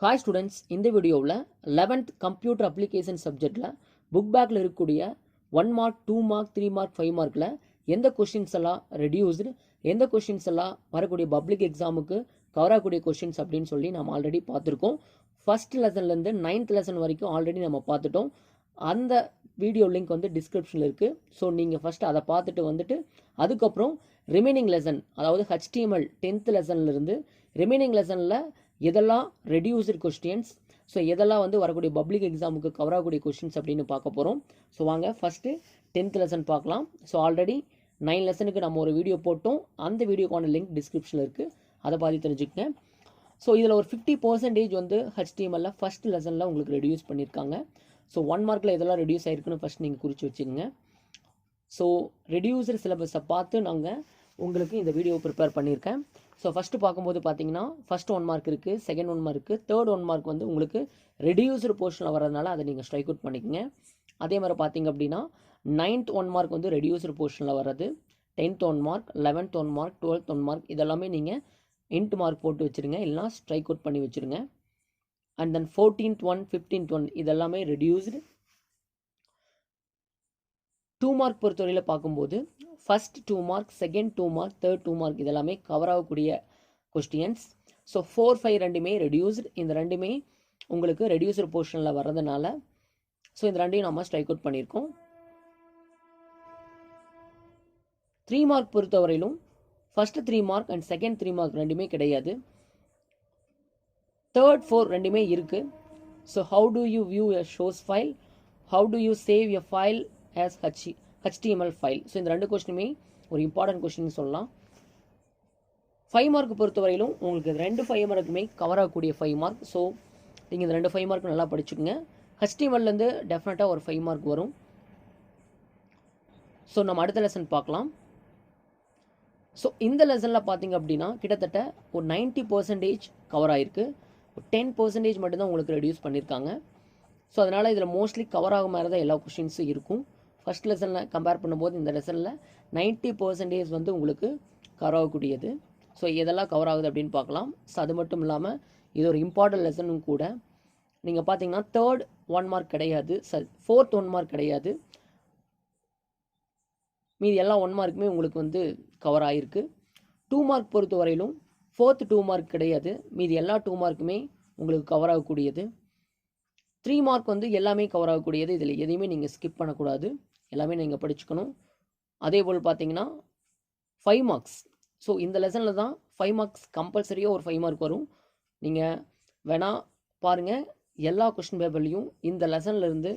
Hi students, இந்த வீடியோவில் 11th computer application சப்ஜெக்டில் புக் பேக்கில் இருக்கக்கூடிய 1 மார்க் 2 மார்க் 3 மார்க் 5 மார்க்கில் எந்த கொஷின்ஸ் எல்லாம் ரெடியூஸ்டு, எந்த கொஷின்ஸ் எல்லாம் வரக்கூடிய பப்ளிக் எக்ஸாமுக்கு கவர் ஆகக்கூடிய கொஷின்ஸ் அப்படின்னு சொல்லி நம்ம ஆல்ரெடி பார்த்துருக்கோம். ஃபர்ஸ்ட் லெசன்லேருந்து 9th லெசன் வரைக்கும் ஆல்ரெடி நம்ம பார்த்துட்டோம். அந்த வீடியோ லிங்க் வந்து டிஸ்கிரிப்ஷனில் இருக்குது. ஸோ நீங்கள் ஃபஸ்ட்டு அதை பார்த்துட்டு வந்துட்டு அதுக்கப்புறம் ரிமைனிங் லெசன், அதாவது HTML 10th லெசன்லேருந்து ரிமைனிங் லெசனில் எதெல்லாம் ரெடியூஸ்டு கொஸ்டின்ஸ், ஸோ எதெல்லாம் வந்து வரக்கூடிய பப்ளிக் எக்ஸாமுக்கு கவர் ஆகக்கூடிய கொஸ்டின்ஸ் அப்படின்னு பார்க்க போகிறோம். ஸோ வாங்க ஃபஸ்ட்டு 10th லெசன் பார்க்கலாம். ஸோ ஆல்ரெடி 9 லெசனுக்கு நம்ம ஒரு வீடியோ போட்டோம். அந்த வீடியோக்கான லிங்க் டிஸ்கிரிப்ஷனில் இருக்குது, அதை பார்த்து தெரிஞ்சுக்கங்க. ஸோ இதில் ஒரு 50% வந்து HTML ஃபஸ்ட் லெசனில் உங்களுக்கு ரெடியூஸ் பண்ணியிருக்காங்க. ஸோ 1 மார்க்கில் எதெல்லாம் ரெடியூஸ் ஆகிருக்குன்னு ஃபஸ்ட் நீங்கள் குறித்து வச்சுக்கோங்க. ஸோ ரெடியூஸ்டு சிலபஸை பார்த்து நாங்கள் உங்களுக்கு இந்த வீடியோ ப்ரிப்பேர் பண்ணியிருக்கேன். ஸோ ஃபஸ்ட்டு பார்க்கும்போது பார்த்தீங்கன்னா ஃபஸ்ட் 1 மார்க் இருக்குது, செகண்ட் 1 மார்க் இருக்குது, தேர்ட் 1 மார்க் வந்து உங்களுக்கு ரெடியூஸ்டு போர்ஷனில் வரதுனால அதை நீங்கள் ஸ்ட்ரைக் அவுட் பண்ணிக்கோங்க. அதே மாதிரி பார்த்தீங்க அப்படின்னா 9th 1 மார்க் வந்து ரெடியூஸ்டு போர்ஷனில் வர்றது, 10th 1 mark, 11th 1 mark, 12th 1 mark இதெல்லாமே நீங்கள் இன்ட் மார்க் போட்டு வச்சுருங்க, இல்லைனா ஸ்ட்ரைக் அவுட் பண்ணி வச்சுருங்க. அண்ட் தென் 14th 1, 15th 1 இதெல்லாமே ரெடியூஸ்டு. 2 மார்க் பொறுத்தவரையில் பார்க்கும்போது first 2 mark, second 2 mark, third 2 mark இதெல்லாமே கவர் ஆகக்கூடிய கொஸ்டின்ஸ். ஸோ 4, 5 ரெண்டுமே ரெடியூஸ்டு. இந்த ரெண்டுமே உங்களுக்கு ரெடியூஸ்டு போர்ஷனில் வர்றதுனால ஸோ இந்த ரெண்டையும் நம்ம ஸ்ட்ரைக் அவுட் பண்ணியிருக்கோம். 3 மார்க் பொறுத்தவரையிலும் first 3 mark and second 3 mark ரெண்டுமே கிடையாது. தேர்ட் 4 ரெண்டுமே இருக்குது. So how to you view a shows file, how to you save a file as HTML file. So இந்த ரெண்டு கொஸ்டினுமே ஒரு இம்பார்ட்டன்ட் கொஸ்டின் சொல்லலாம். 5 மார்க் பொறுத்தவரையிலும் உங்களுக்கு 2 5 மார்க்குமே கவர் ஆகக்கூடிய 5 மார்க். ஸோ நீங்கள் இந்த 2 5 மார்க் நல்லா படிச்சுக்கோங்க. HTMLலேருந்து டெஃபினட்டாக ஒரு 5 மார்க் வரும். ஸோ நம்ம அடுத்த லெசன் பார்க்கலாம். ஸோ இந்த லெசனில் பார்த்தீங்க அப்படின்னா கிட்டத்தட்ட ஒரு 90% கவர் ஆகிருக்கு. ஒரு 10% மட்டும்தான் உங்களுக்கு ரெடியூஸ் பண்ணியிருக்காங்க. ஸோ அதனால் இதில் மோஸ்ட்லி கவர் ஆக மாதிரி தான் எல்லா கொஷின்ஸும் இருக்கும். ஃபஸ்ட் லெசனில் கம்பேர் பண்ணும்போது இந்த லெசனில் 90% வந்து உங்களுக்கு கவர் ஆகக்கூடியது. ஸோ எதெல்லாம் கவர் ஆகுது அப்படின்னு பார்க்கலாம். ஸோ அது மட்டும் இல்லாமல் இது ஒரு இம்பார்ட்டன்ட் லெசனும் கூட. நீங்கள் பார்த்தீங்கன்னா தேர்ட் 1 மார்க் கிடையாது, ஃபோர்த் 1 மார்க் கிடையாது, மீதி எல்லா 1 மார்க்குமே உங்களுக்கு வந்து கவர் ஆகிருக்கு. 2 மார்க் பொறுத்த வரையிலும் ஃபோர்த் 2 மார்க் கிடையாது, மீதி எல்லா 2 மார்க்குமே உங்களுக்கு கவர் ஆகக்கூடியது. 3 மார்க் வந்து எல்லாமே கவர் ஆகக்கூடியது. இதில் எதையுமே நீங்கள் ஸ்கிப் பண்ணக்கூடாது, எல்லாமே நீங்கள் படிச்சுக்கணும். அதே போல் பார்த்தீங்கன்னா 5 மார்க்ஸ். ஸோ இந்த லெசனில் தான் 5 மார்க்ஸ் கம்பல்சரியாக ஒரு 5 மார்க் வரும். நீங்கள் வேணால் பாருங்கள், எல்லா கொஸ்டின் பேப்பர்லேயும் இந்த லெசன்லேருந்து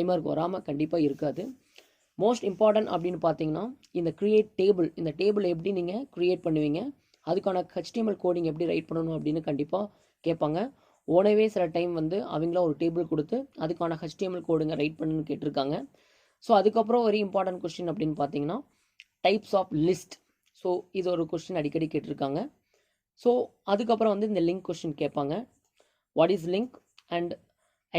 5 மார்க் வராமல் கண்டிப்பாக இருக்காது. மோஸ்ட் இம்பார்ட்டன்ட் அப்படின்னு பார்த்தீங்கன்னா இந்த க்ரியேட் டேபிள், இந்த டேபிள் எப்படி நீங்கள் க்ரியேட் பண்ணுவீங்க, அதுக்கான HTML கோடிங் எப்படி ரைட் பண்ணணும் அப்படின்னு கண்டிப்பாக கேட்பாங்க. ஓனவே சில டைம் வந்து அவங்கள ஒரு டேபிள் கொடுத்து அதுக்கான HTML கோடுங்க ரைட் பண்ணுன்னு கேட்டிருக்காங்க. ஸோ அதுக்கப்புறம் ஒரு இம்பார்ட்டன்ட் கொஸ்டின் அப்படின்னு பார்த்தீங்கன்னா டைப்ஸ் ஆஃப் லிஸ்ட். ஸோ இது ஒரு கொஸ்டின் அடிக்கடி கேட்டிருக்காங்க. ஸோ அதுக்கப்புறம் வந்து இந்த லிங்க் கொஸ்டின் கேட்பாங்க. What is link and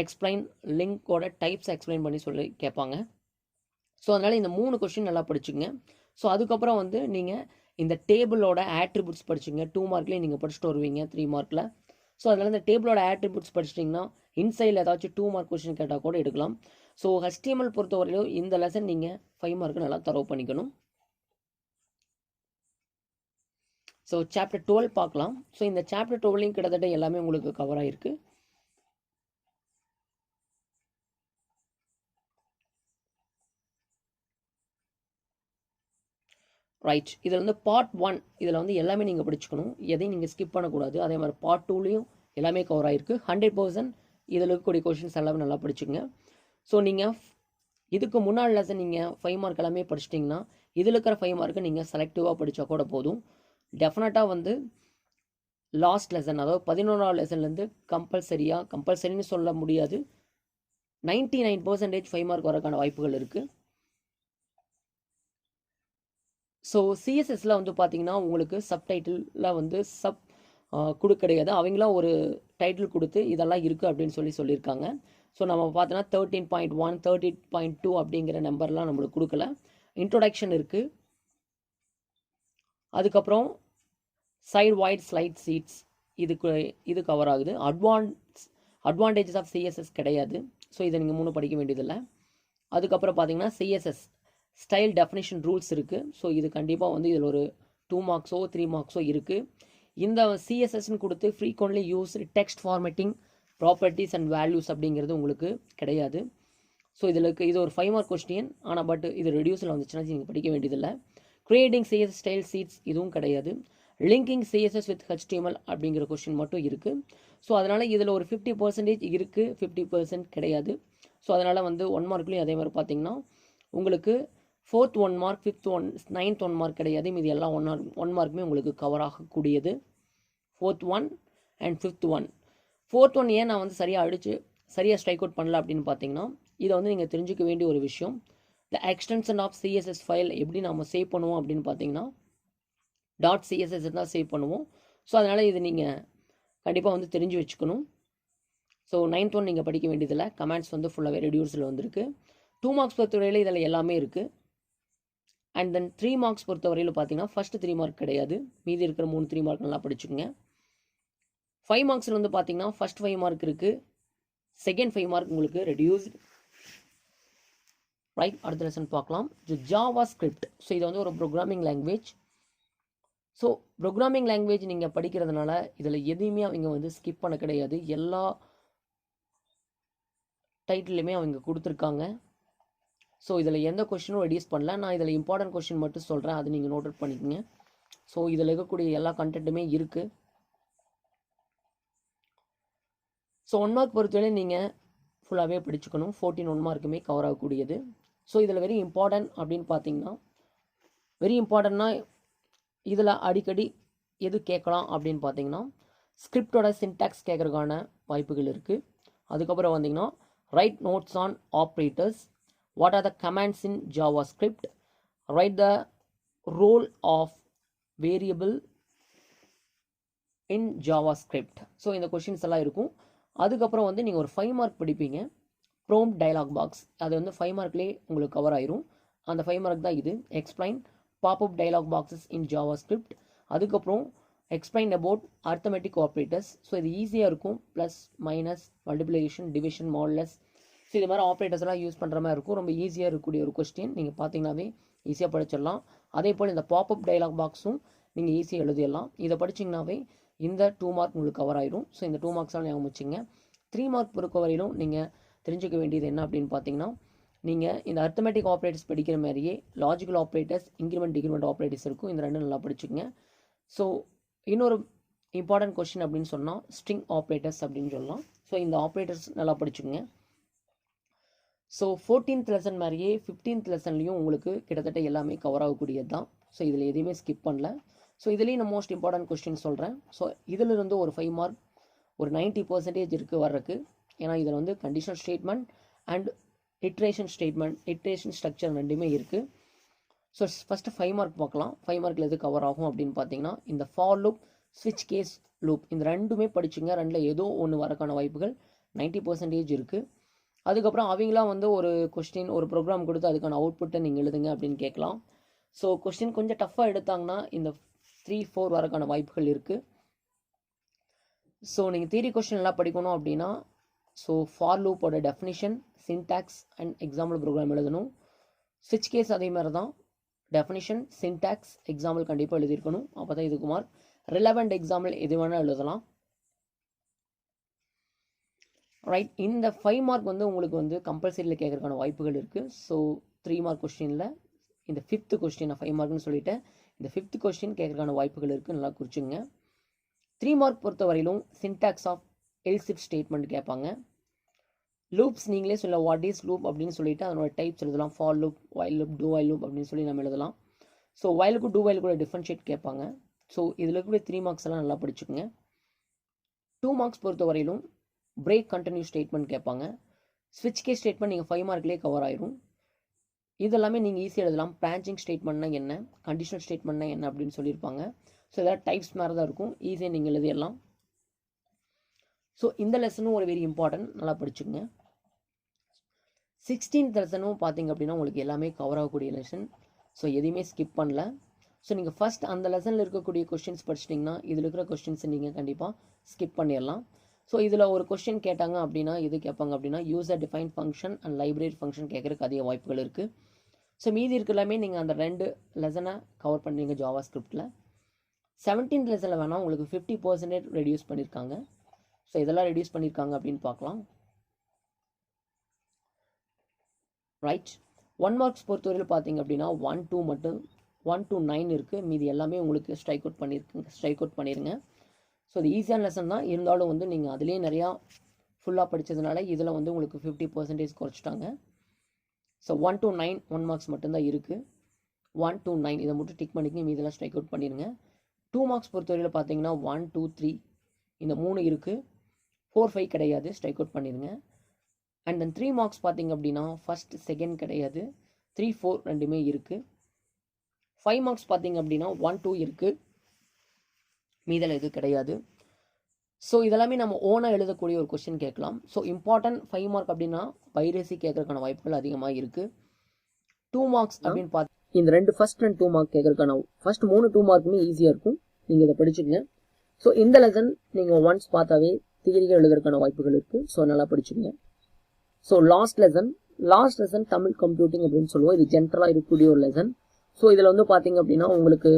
explain, லிங்கோட டைப்ஸ் எக்ஸ்பிளைன் பண்ணி சொல்லி கேட்பாங்க. ஸோ அதனால் இந்த 3 கொஸ்டின் நல்லா படிச்சுங்க. ஸோ அதுக்கப்புறம் வந்து நீங்கள் இந்த டேபிளோட ஆட்ரிபியூட்ஸ் படிச்சுங்க. 2 மார்க்லேயும் நீங்கள் படிச்சுட்டு வருவீங்க 3 மார்க்கில். ஸோ அதனால் இந்த டேபிளோட ஆட்ரிபியூட்ஸ் படிச்சிட்டிங்கன்னா இன்சைடில் ஏதாச்சும் 2 மார்க் கொஸ்டின் கேட்டால் கூட எடுக்கலாம். ஸோ HTML பொறுத்தவரையிலும் இந்த லெசன் நீங்கள் 5 மார்க்கு நல்லா தரவு பண்ணிக்கணும். ஸோ சாப்டர் 12 பார்க்கலாம். ஸோ இந்த சாப்டர் 12லையும் கிட்டத்தட்ட எல்லாமே உங்களுக்கு கவர் ஆகிருக்கு. ரைட், இதில் வந்து பார்ட் 1 இதில் வந்து எல்லாமே நீங்கள் படிச்சுக்கணும், எதையும் நீங்கள் ஸ்கிப் பண்ணக்கூடாது. அதே மாதிரி பார்ட் 2லையும் எல்லாமே கவர் ஆகிருக்கு. 100% இதில் இருக்கக்கூடிய கொஷின்ஸ் எல்லாமே நல்லா படிச்சுங்க. ஸோ நீங்கள் இதுக்கு முன்னாடி லெசன் நீங்கள் 5 மார்க் எல்லாமே படிச்சிட்டிங்கன்னா இதில் இருக்கிற 5 மார்க்கு நீங்கள் செலக்டிவாக படித்தா கூட போதும். டெஃபினட்டாக வந்து லாஸ்ட் லெசன், அதாவது 11வது லெசன்லேருந்து கம்பல்சரின்னு சொல்ல முடியாது, 99% 5 மார்க் வரக்கான வாய்ப்புகள் இருக்குது. ஸோ சிஎஸ்எஸில் வந்து பார்த்தீங்கன்னா உங்களுக்கு சப்டைட்டிலில் வந்து கிடையாது, அவங்களாம் ஒரு டைட்டில் கொடுத்து இதெல்லாம் இருக்குது அப்படின்னு சொல்லியிருக்காங்க. ஸோ நம்ம பார்த்தோன்னா 13.1, 13.2 அப்படிங்கிற நம்பர்லாம் நம்மளுக்கு கொடுக்கல. இன்ட்ரோடக்ஷன் இருக்குது, அதுக்கப்புறம் சைடு வைட் ஸ்லைட் சீட்ஸ், இது கவர் ஆகுது. அட்வான்டேஜஸ் ஆஃப் சிஎஸ்எஸ் கிடையாது. ஸோ இதை நீங்கள் 3 படிக்க வேண்டியதில்லை. அதுக்கப்புறம் பார்த்தீங்கன்னா சிஎஸ்எஸ் ஸ்டைல் டெஃபினிஷன் ரூல்ஸ் இருக்குது. ஸோ இது கண்டிப்பாக வந்து இதில் ஒரு 2 மார்க்ஸோ 3 மார்க்ஸோ இருக்குது. இந்த சிஎஸ்எஸ்ன்னு கொடுத்து frequently used text formatting properties and values அப்படிங்கிறது உங்களுக்கு கிடையாது. ஸோ இதில் இது ஒரு 5 மார்க் கொஸ்டின். ஆனால் பட் இது ரெடியூஸில் வந்துச்சுன்னா நீங்கள் படிக்க வேண்டியதில்லை. கிரியேட்டிங் சிஎஸ்எஸ் ஸ்டைல் சீட்ஸ் இதுவும் கிடையாது. லிங்கிங் சிஎஸ்எஸ் வித் ஹெச்டிஎம்எல் அப்படிங்கிற கொஸ்டின் மட்டும் இருக்குது. ஸோ அதனால் இதில் ஒரு 50% இருக்குது, 50% கிடையாது. ஸோ அதனால் வந்து 1 மார்க்லேயும் அதே மாதிரி பார்த்தீங்கன்னா உங்களுக்கு 4th 1 mark, 5th 1, 9th 1 mark கிடையாது. மீது எல்லாம் 1 மார்க்குமே உங்களுக்கு cover ஆகக்கூடியது. 4th 1 and 5th 1. 4th 1 ஏன் நான் வந்து சரியாக ஸ்ட்ரைக் அவுட் பண்ணல அப்படின்னு பார்த்தீங்கன்னா, இதை வந்து நீங்கள் தெரிஞ்சுக்க வேண்டிய ஒரு விஷயம். The extension of CSS file எப்படி நம்ம சேவ் பண்ணுவோம் அப்படின்னு பார்த்தீங்கன்னா .css தான் சேவ் பண்ணுவோம். ஸோ அதனால் இது நீங்கள் கண்டிப்பாக வந்து தெரிஞ்சு வச்சுக்கணும். ஸோ 9th 1 நீங்கள் படிக்க வேண்டியதில்லை. கமெண்ட்ஸ் வந்து ஃபுல்லாகவே ரெடியூஸில் வந்திருக்கு. 2 மார்க்ஸ் பொறுத்தவரையில் இதில் எல்லாமே இருக்குது. அண்ட் தென் 3 மார்க்ஸ் பொறுத்தவரையில் பார்த்தீங்கன்னா ஃபஸ்ட்டு 3 மார்க் கிடையாது. மீதி இருக்கிற 3 மார்க் நல்லா படிச்சுக்கோங்க. 5 மார்க்ஸில் வந்து பார்த்தீங்கன்னா ஃபஸ்ட் 5 மார்க் இருக்குது, செகண்ட் 5 மார்க் உங்களுக்கு ரெடியூஸ்டு. ரைட், அடுத்த லெசன் பார்க்கலாம். Java script. ஸோ இது வந்து ஒரு programming language. So programming language நீங்கள் படிக்கிறதுனால இதில் எதையுமே அவங்க வந்து ஸ்கிப் பண்ண கிடையாது. எல்லா டைட்டிலுமே அவங்க கொடுத்துருக்காங்க. ஸோ இதில் எந்த கொஸ்டினும் ரெடியூஸ் பண்ணல. நான் இதில் இம்பார்ட்டன்ட் கொஸ்டின் மட்டும் சொல்கிறேன், அது நீங்கள் நோட் அவுட் பண்ணிக்கோங்க. ஸோ இதில் இருக்கக்கூடிய எல்லா கண்டென்ட்டுமே இருக்குது. ஸோ 1 மார்க் பொறுத்தவரை நீங்கள் ஃபுல்லாகவே படிச்சுக்கணும். 14 1 மார்க்குமே கவர் ஆகக்கூடியது. ஸோ இதில் வெரி இம்பார்ட்டன்ட் அப்படின்னு பார்த்தீங்கன்னா, வெரி இம்பார்ட்டன்ட்னா இதில் அடிக்கடி எது கேட்கலாம் அப்படின்னு பார்த்தீங்கன்னா, ஸ்கிரிப்டோட சின்டாக்ஸ் கேட்குறதுக்கான வாய்ப்புகள் இருக்குது. அதுக்கப்புறம் வந்தீங்கன்னா write notes on operators, what are the commands in JavaScript, write the role of variable in JavaScript. So இந்த கொஷின்ஸ் எல்லாம் இருக்கும். அதுக்கப்புறம் வந்து நீங்கள் ஒரு 5 மார்க் படிப்பீங்க, ப்ரோம்ப்ட் டயலாக் பாக்ஸ். அது வந்து 5 மார்க்லேயே உங்களுக்கு கவர் ஆயிரும். அந்த 5 மார்க் தான் இது. Explain popup dialog boxes in JavaScript. அதுக்கப்புறம் explain about arithmetic operators. So இது ஈஸியாக இருக்கும். Plus, minus, multiplication, division, modulus. So இது மாதிரி ஆப்ரேட்டர்ஸ்லாம் யூஸ் பண்ணுற மாதிரி இருக்கும். ரொம்ப ஈஸியாக இருக்கக்கூடிய ஒரு கொஸ்டின். நீங்கள் பார்த்தீங்கன்னாவே ஈஸியாக படிச்சிடலாம். அதே போல் இந்த பாப்அப் டயலாக் பாக்ஸும் நீங்கள் ஈஸியாக எழுதிடலாம். இதை படிச்சிங்கனாவே இந்த 2 மார்க் உங்களுக்கு கவர் ஆயிரும். ஸோ இந்த 2 மார்க்ஸ்லாம் ஞாபகம் வச்சுங்க. 3 மார்க் பொறுத்தவரையிலும் நீங்கள் தெரிஞ்சுக்க வேண்டியது என்ன அப்படின்னு பார்த்தீங்கன்னா, நீங்கள் இந்த அர்த்தமெட்டிக் ஆப்ரேட்டர்ஸ் படிக்கிற மாதிரியே logical operators, increment decrement operators இருக்கும். இந்த ரெண்டும் நல்லா படிச்சுங்க. ஸோ இன்னொரு இம்பார்ட்டன்ட் கொஸ்டின் அப்படின்னு சொன்னால் ஸ்ட்ரிங் ஆப்ரேட்டர்ஸ் அப்படின்னு சொல்லலாம். ஸோ இந்த ஆப்ரேட்டர்ஸ் நல்லா படிச்சுங்க. ஸோ 14th லெசன் மாதிரியே 15th லெசன்லையும் உங்களுக்கு கிட்டத்தட்ட எல்லாமே கவர் ஆகக்கூடியது தான். ஸோ இதில் எதையுமே ஸ்கிப் பண்ணல. ஸோ இதுலேயும் நான் மோஸ்ட் இம்பார்ட்டன்ட் கொஸ்டின் சொல்கிறேன். ஸோ இதிலிருந்து ஒரு 5 மார்க் ஒரு 90% இருக்குது வர்றதுக்கு. ஏன்னா இதில் வந்து conditional statement and iteration structure ரெண்டுமே இருக்குது. ஸோ ஃபஸ்ட்டு 5 மார்க் பார்க்கலாம். 5 மார்க்கில் எது கவர் ஆகும் அப்படின்னு பார்த்தீங்கன்னா, இந்த ஃபார் லூப், ஸ்விட்ச் கேஸ் லூப், இந்த ரெண்டுமே படிச்சுங்க. ரெண்டில் ஏதோ ஒன்று வரக்கான வாய்ப்புகள் 90% இருக்குது. அதுக்கப்புறம் அவங்களாம் வந்து ஒரு கொஸ்டின், ஒரு ப்ரோக்ராம் கொடுத்து அதுக்கான அவுட்புட்டை நீங்கள் எழுதுங்க அப்படின்னு கேட்கலாம். ஸோ கொஸ்டின் கொஞ்சம் டஃப்பாக எடுத்தாங்கன்னா இந்த 3-4 வரக்கான வாய்ப்புகள் இருக்குது. ஸோ நீங்கள் தியரி கொஸ்டின் எல்லாம் படிக்கணும் அப்படின்னா, ஸோ ஃபார் லூப்போட definition, syntax and example program எழுதணும். ஸ்விட்ச் கேஸ் அதே மாதிரி தான், டெஃபினிஷன், சின்டாக்ஸ், எக்ஸாம்பிள் கண்டிப்பாக எழுதியிருக்கணும். அப்போ தான் இதுக்கு மார்க். ரிலவெண்ட் எக்ஸாம்பிள் எது வேணால் எழுதலாம். ரைட், இந்த 5 மார்க் வந்து உங்களுக்கு வந்து கம்பல்சரியில் கேட்கறதுக்கான வாய்ப்புகள் இருக்குது. ஸோ 3 மார்க் கொஸ்டினில் இந்த 5th கொஸ்டின், 5 மார்க்னு சொல்லிவிட்டேன், இந்த 5th கொஸ்டின் கேட்கறதுக்கான வாய்ப்புகள் இருக்குது. நல்லா குறிச்சுங்க. 3 மார்க் பொறுத்த வரையிலும் syntax of else if statement கேட்பாங்க. லூப்ஸ் நீங்களே சொல்ல வாட் இஸ் லூப் அப்படின்னு சொல்லிட்டு அதனோட டைப்ஸ் எழுதலாம். For loop, while loop, two while loop அப்படின்னு சொல்லி நம்ம எழுதலாம். ஸோ வைலுக்கு டூ வைல் கூட டிஃபரன்ஷியேட் கேட்பாங்க. ஸோ இதில் இருக்கக்கூடிய 3 மார்க்ஸ் எல்லாம் நல்லா படிச்சுக்கோங்க. 2 மார்க்ஸ் பொறுத்த வரையிலும் பிரேக் கண்டினியூ ஸ்டேட்மெண்ட் கேட்பாங்க. ஸ்விட்ச் கேஸ் ஸ்டேட்மெண்ட் நீங்கள் 5 மார்க்லேயே கவர் ஆயிரும். இதெல்லாமே நீங்கள் ஈஸியாக எழுதலாம். பிரான்ச்சிங் ஸ்டேட்மெண்ட்னா என்ன, கண்டிஷனல் ஸ்டேட்மெண்ட்னா என்ன அப்படின்னு சொல்லியிருப்பாங்க. ஸோ இதெல்லாம் டைப்ஸ் மாதிரி தான் இருக்கும். ஈஸியாக நீங்கள் எழுதிடலாம். ஸோ இந்த லெசனும் ஒரு வெரி இம்பார்ட்டன்ட், நல்லா படிச்சுக்கோங்க. 16th லெசனும் பார்த்தீங்க அப்படின்னா உங்களுக்கு எல்லாமே கவர் ஆகக்கூடிய லெசன். ஸோ எதையுமே ஸ்கிப் பண்ணல. ஸோ நீங்கள் ஃபஸ்ட் அந்த லெசனில் இருக்கக்கூடிய கொஸ்டின்ஸ் படிச்சிட்டிங்கன்னா இதில் இருக்கிற கொஸ்டின்ஸை நீங்கள் கண்டிப்பாக ஸ்கிப் பண்ணிடலாம். ஸோ இதில் ஒரு கொஸ்டின் கேட்டாங்க அப்படின்னா இது கேட்பாங்க அப்படின்னா user define function and library function கேட்குறதுக்கு அதிக வாய்ப்புகள் இருக்குது. ஸோ மீதி இருக்கலாமே நீங்கள் அந்த 2 லெசனை கவர் பண்ணுறீங்க ஜாவா ஸ்கிரிப்டில். 17th லெசனில் வேணால் உங்களுக்கு 50% ரெடியூஸ் பண்ணியிருக்காங்க. ஸோ இதெல்லாம் ரெடியூஸ் பண்ணியிருக்காங்க அப்படின்னு பார்க்கலாம். ரைட், 1 மார்க்ஸ் பொறுத்தவரையில் பார்த்தீங்க அப்படின்னா 1 2 மட்டும் 1 to 9 இருக்குது. மீதி எல்லாமே உங்களுக்கு ஸ்ட்ரைக் அவுட் பண்ணிடுங்க. ஸோ இது ஈஸியான லெசன் தான், இருந்தாலும் வந்து நீங்கள் அதுலேயே நிறையா ஃபுல்லாக படித்ததுனால இதில் வந்து உங்களுக்கு 50% குறைச்சிட்டாங்க. ஸோ 1 to 9 1 மார்க்ஸ் மட்டும்தான் இருக்குது. 1 to 9 இதை மட்டும் டிக் பண்ணிக்கங்க, மீதெல்லாம் ஸ்ட்ரைக் அவுட் பண்ணிடுங்க. 2 மார்க்ஸ் பொறுத்தவரையில் பார்த்தீங்கன்னா 1 2 3 இந்த 3 இருக்குது. 4 5 கிடையாது, ஸ்ட்ரைக் அவுட் பண்ணிடுங்க. அண்ட் தென் 3 மார்க்ஸ் பார்த்தீங்க அப்படின்னா ஃபஸ்ட் செகண்ட் கிடையாது, 3 4 ரெண்டுமே இருக்குது. 5 மார்க்ஸ் பார்த்தீங்க அப்படின்னா 1 2 இருக்குது, மீதில் எது கிடையாது. ஸோ இதெல்லாமே நம்ம ஓனாக எழுதக்கூடிய ஒரு கொஸ்டின் கேட்கலாம். ஸோ இம்பார்ட்டன்ட் 5 மார்க் அப்படின்னா பைரசி கேட்கறதுக்கான வாய்ப்புகள் அதிகமாக இருக்குது. 2 மார்க்ஸ் அப்படின்னு பார்த்து இந்த 2 ஃபஸ்ட் அண்ட் 2 மார்க் கேட்கறதுக்கான ஃபஸ்ட் 3 2 மார்க்குமே ஈஸியாக இருக்கும், நீங்கள் இதை படிச்சுங்க. ஸோ இந்த லெசன் நீங்கள் ஒன்ஸ் பார்த்தாவே தியரிகள் எழுதுறதுக்கான வாய்ப்புகள் இருக்குது. ஸோ நல்லா படிச்சுங்க. So last lesson Tamil computing அப்படின்னு சொல்லுவோம். இது ஜென்ரலாக இருக்கக்கூடிய ஒரு லெசன். ஸோ இதில் வந்து பார்த்தீங்க அப்படின்னா உங்களுக்கு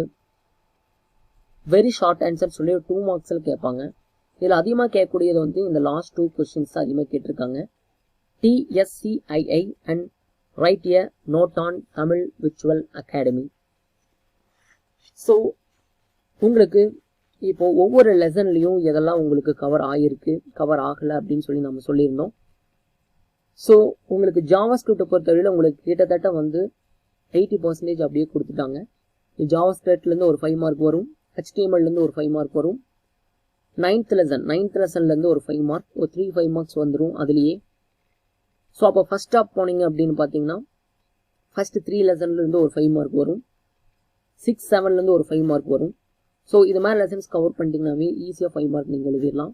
வெரி ஷார்ட் ஆன்சர் சொல்லி 2 மார்க்ஸில் கேட்பாங்க. இதில் அதிகமாக கேட்கக்கூடியது வந்து இந்த லாஸ்ட் 2 கொஸ்டின்ஸ் தான் அதிகமாக கேட்டிருக்காங்க. TSCII and write a note on Tamil virtual academy. So உங்களுக்கு இப்போது ஒவ்வொரு லெசன்லேயும் எதெல்லாம் உங்களுக்கு கவர் ஆகிருக்கு கவர் ஆகலை அப்படின்னு சொல்லி நம்ம சொல்லியிருந்தோம். ஸோ உங்களுக்கு ஜாவா ஸ்கிரிப்டை பொறுத்தவரையில் உங்களுக்கு கிட்டத்தட்ட வந்து 80% அப்படியே கொடுத்துட்டாங்க. ஜாவா ஸ்கிரிப்ட்லேருந்து ஒரு 5 மார்க் வரும், HTMLலேருந்து ஒரு 5 மார்க் வரும். 9th லெசன்லேருந்து ஒரு 5 மார்க், ஒரு 3-5 மார்க்ஸ் வந்துடும் அதுலேயே. ஸோ அப்போ ஃபஸ்ட் ஸ்டாப் போனீங்க அப்படின்னு பார்த்தீங்கன்னா ஃபஸ்ட்டு 3 லெசன்லேருந்து ஒரு 5 மார்க் வரும், 6 7லேருந்து ஒரு 5 மார்க் வரும். ஸோ இது மாதிரி லெசன்ஸ் கவர் பண்ணிட்டீங்கன்னாவே ஈஸியாக 5 மார்க் நீங்கள் எழுதிடலாம்.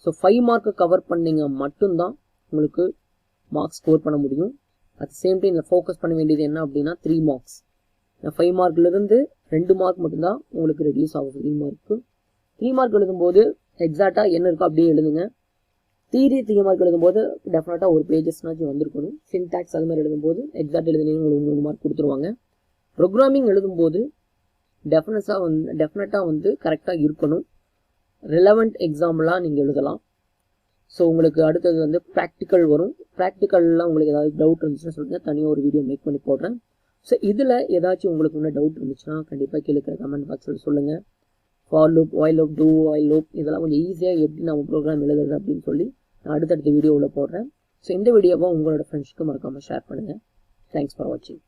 ஸோ 5 மார்க்கை கவர் பண்ணிங்க மட்டும்தான் உங்களுக்கு மார்க்ஸ் ஸ்கோர் பண்ண முடியும். அட் சேம் டைம் இதில் ஃபோக்கஸ் பண்ண வேண்டியது என்ன அப்படின்னா 3 மார்க்ஸ். 5 மார்க்லேருந்து 2 மார்க் மட்டும்தான் உங்களுக்கு ரெடியூஸ் ஆகும் 3 மார்க்கு. 3 மார்க் எழுதும்போது எக்ஸாக்டாக என்ன இருக்கோ அப்படியே எழுதுங்க. 3 மார்க் எழுதும்போது டெஃபினட்டாக ஒரு பேஜஸ்னாச்சும் வந்திருக்கணும். சின்டாக்ஸ் அது மாதிரி எழுதும்போது எக்ஸாக்ட் எழுதுனீங்க உங்களுக்கு 3 மார்க் கொடுத்துருவாங்க. ப்ரோக்ராமிங் எழுதும்போது டெஃபினட்டாக வந்து கரெக்டாக இருக்கணும். ரிலவெண்ட் எக்ஸாம்பிளாக நீங்கள் எழுதலாம். ஸோ உங்களுக்கு அடுத்தது வந்து ப்ராக்டிக்கல் வரும். ப்ராக்டிக்கல்லாம் உங்களுக்கு ஏதாவது டவுட் இருந்துச்சுன்னா சொல்லுங்கள், தனியாக ஒரு வீடியோ மேக் பண்ணி போடுறேன். ஸோ இதில் ஏதாச்சும் உங்களுக்கு இன்னும் டவுட் இருந்துச்சுன்னா கண்டிப்பாக கீழே இருக்கிற கமெண்ட் பாக்ஸில் சொல்லுங்கள். For loop, while loop, do while loop இதெல்லாம் கொஞ்சம் ஈஸியாக எப்படி நம்ம ப்ரோக்ராம் எழுதுறது அப்படின்னு சொல்லி நான் அடுத்தடுத்த வீடியோவில் போடுறேன். ஸோ இந்த வீடியோவை உங்களோட ஃப்ரெண்ட்ஸ்க்கு மறக்காமல் ஷேர் பண்ணுங்கள். தேங்க்ஸ் ஃபார் வாட்சிங்.